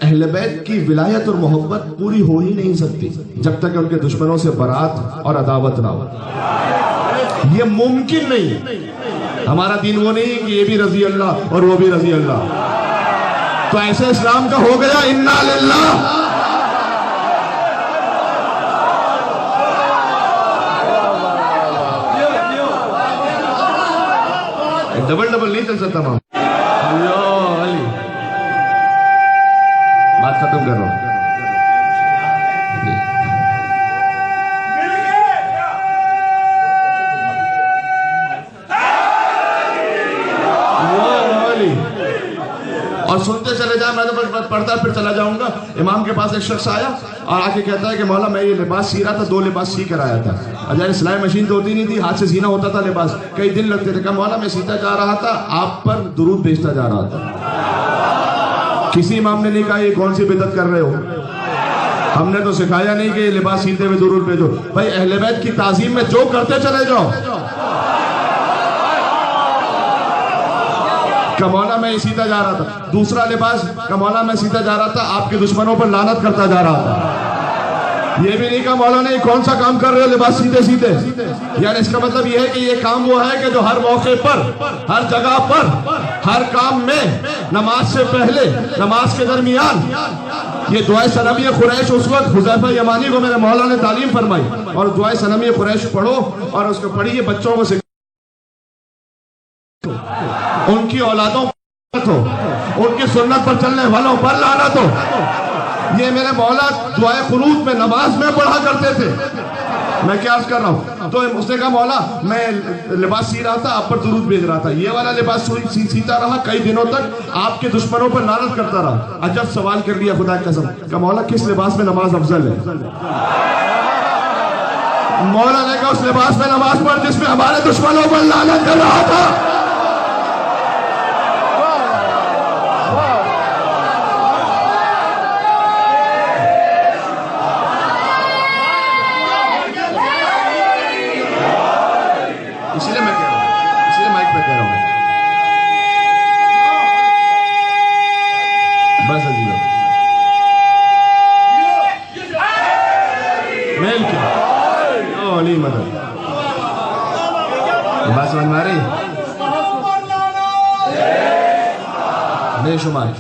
اہل بیت کی ولایت اور محبت پوری ہو ہی نہیں سکتی جب تک ان کے دشمنوں سے برات اور عداوت نہ ہو. یہ ممکن نہیں. ہمارا دین وہ نہیں کہ یہ بھی رضی اللہ اور وہ بھی رضی اللہ. تو ایسے اسلام کا ہو گیا انا للہ. ڈبل نہیں چل سکتا مام. بات ختم کر رہا ہوں. اور سنتے چلے جائیں. میں تو پڑھتا پھر چلا جاؤں گا. امام کے پاس ایک شخص آیا اور آ کے کہتا ہے کہ مولا میں یہ لباس سی رہا تھا, 2 لباس سی کر آیا تھا. اور سلائی مشین تو ہوتی نہیں تھی, ہاتھ سے سینا ہوتا تھا لباس, کئی دن لگتے تھے. کہ مولا میں سیتا جا رہا تھا, آپ پر درود بھیجتا جا رہا تھا. کسی امام نے نہیں کہا یہ کون سی بدعت کر رہے ہو. ہم نے تو سکھایا نہیں کہ یہ لباس سیتے ہوئے درود بھیجو. بھائی اہل بیت کی تعظیم میں جو کرتے چلے جاؤ. کہ مولا میں سیتا جا رہا تھا. دوسرا لباس کہ مولا میں سیتا جا رہا تھا, آپ کے دشمنوں پر لعنت کرتا جا رہا تھا. یہ بھی نہیں کہا مولا نے کون سا کام کر رہے ہو لباس سیتے سیتے. یعنی اس کا مطلب یہ ہے کہ یہ کام وہ ہے کہ جو ہر موقع پر, ہر جگہ پر, ہر کام میں, نماز سے پہلے, نماز کے درمیان, یہ دعائے سلمی قریش اس وقت حذیفہ یمانی کو میرے مولا نے تعلیم فرمائی. اور دعائے سلمی قریش پڑھو اور اس کو پڑھیے, بچوں کو سکھاؤ, ان کی اولادوں پر ہو, ان کی سنت پر چلنے والوں پر لعنت ہو. یہ میرے مولا دعائے قنوت میں نماز میں پڑھا کرتے تھے. میں کیا عرض کر رہا ہوں. تو اس نے کہا مولا میں لباس سی رہا تھا, آپ پر درود بھیج رہا تھا. یہ والا لباس سیتا رہا کئی دنوں تک, آپ کے دشمنوں پر لعنت کرتا رہا. عجب سوال کر لیا خدا کی قسم. کہ مولا کس لباس میں نماز افضل ہے؟ مولا نے کہا اس لباس میں نماز پڑھ جس میں ہمارے دشمنوں پر لعنت کر رہا تھا. اسی لیے میں کہہ رہا ہوں, اسی لیے مائک پہ کہہ رہا ہوں. بس عزیزہ میل کیا او علی مدد. بات سمجھ میں آ رہی؟ بے شمار